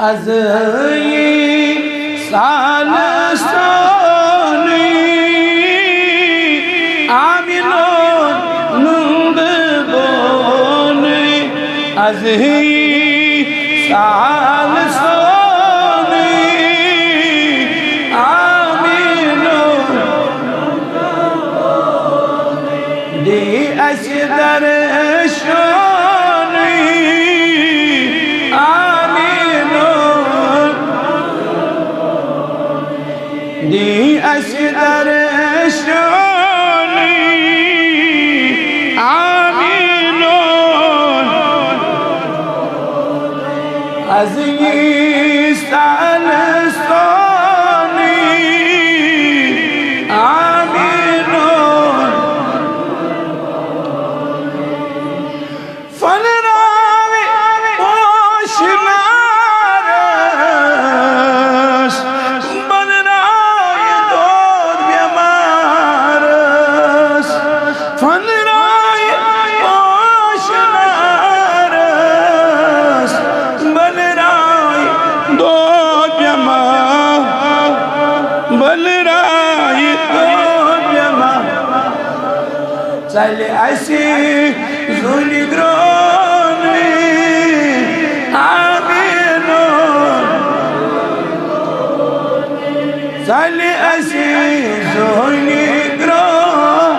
از سالستانی آمینون نند بونی از سالستانی آمینون دی اشدر شانی آمینون دی اشدر شانی آمینون از سالستانی آمینون فنراوی پوشنارش بنرای دود بیمارش فنرای پوشنارش بنرای دود بیمار بنرای دود بیمار چلی اسی زونی گرانی آمینون چلی اسی زونی گران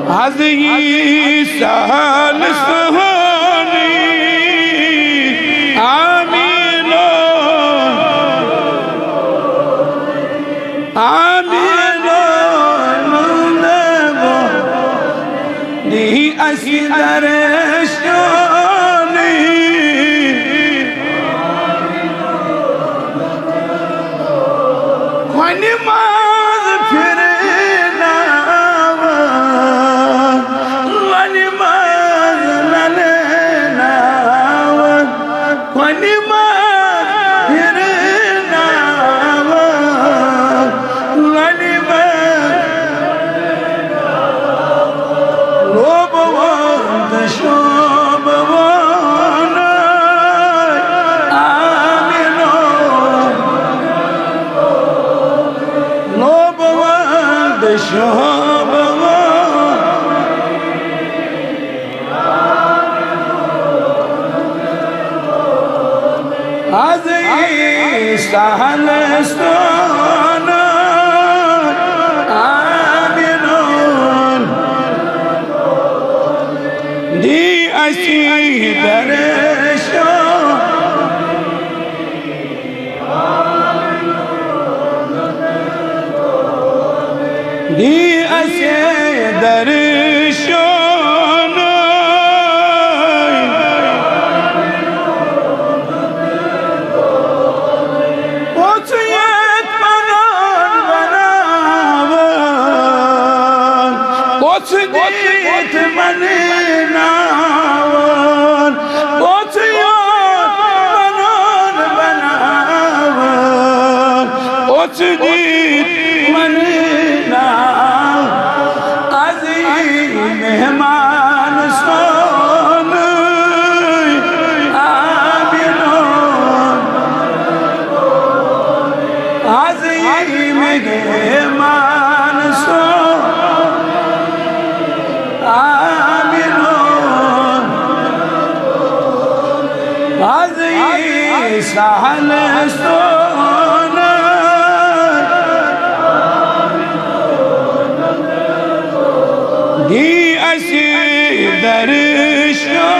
هذه سهل سهاني آمين آمين منبو دي أسدر شاني ونماذ فرنا سهلستان آمینون دی اسی درشان دی اسی درشان Dit maninavan, otiyan banan banavan, otidit maninavan, aziz mehman sonu, abinon, aziz mehman sonu. آمینون هذه سهلستان دی اسی درشان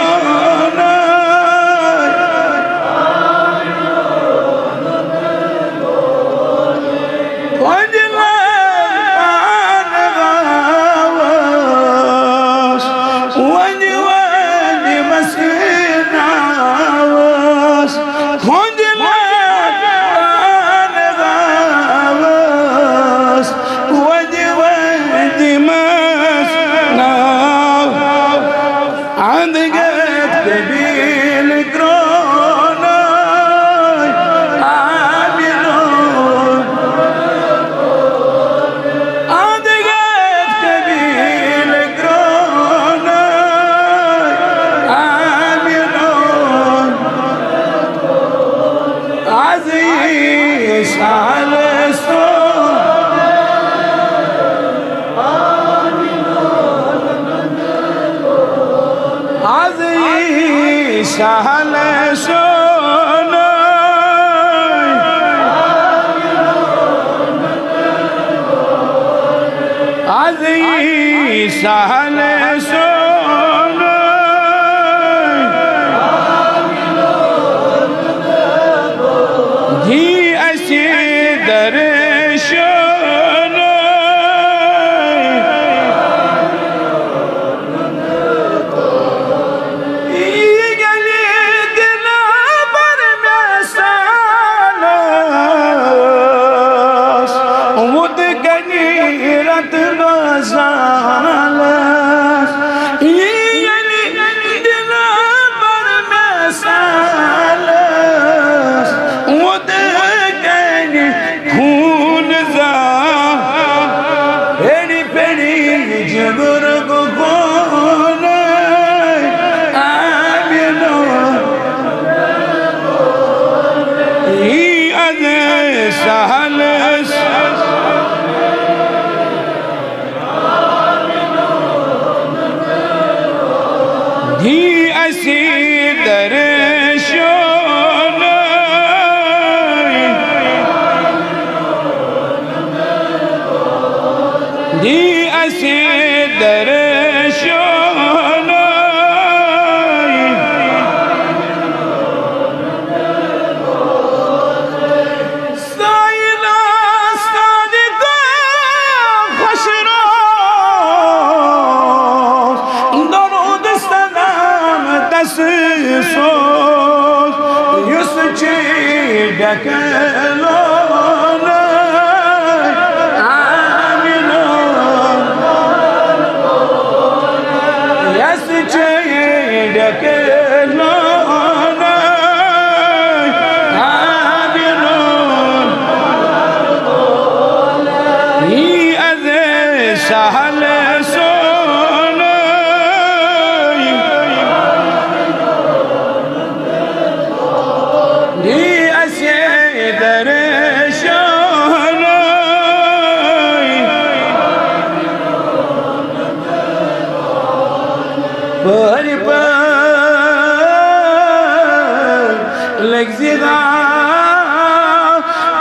and the sono Azi sahale sono Ji asi darshono Ye gali dila par mesalas Umud gani rat nazalas Ye gali dila par mesalas Umud gani khun za Peri peri jabr ko kone amino Ye az sahales Di asi darshono Di asi darshono Sayla sadika khashro Darud salam tassos Yuschi dakalona Amino Yuschi dakalona Amino He az sahale sono Di asi darshono Pari par legzida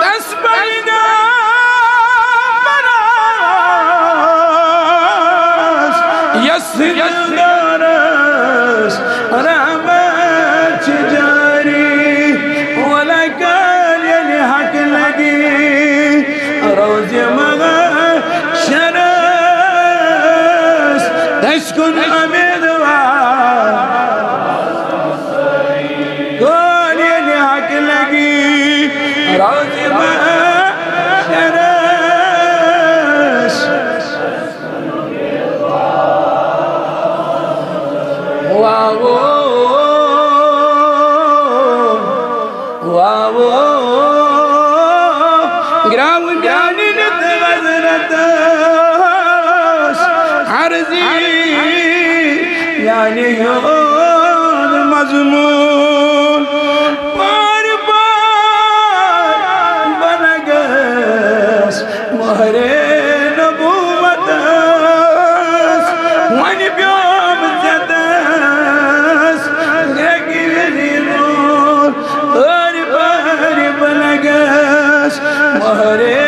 tasbayda paras yasdaras rahmat jari wala kan yali hak lagi roz maga sharas tashkun amidwa Goli yali hak lagi roz maga sharas Wow Wow Grav jani nit gazratas Arzi yani yod mazmun Par par banagas Mohre nabuwatas Wani byam zatas Gregiri nur Par par banagas Mohre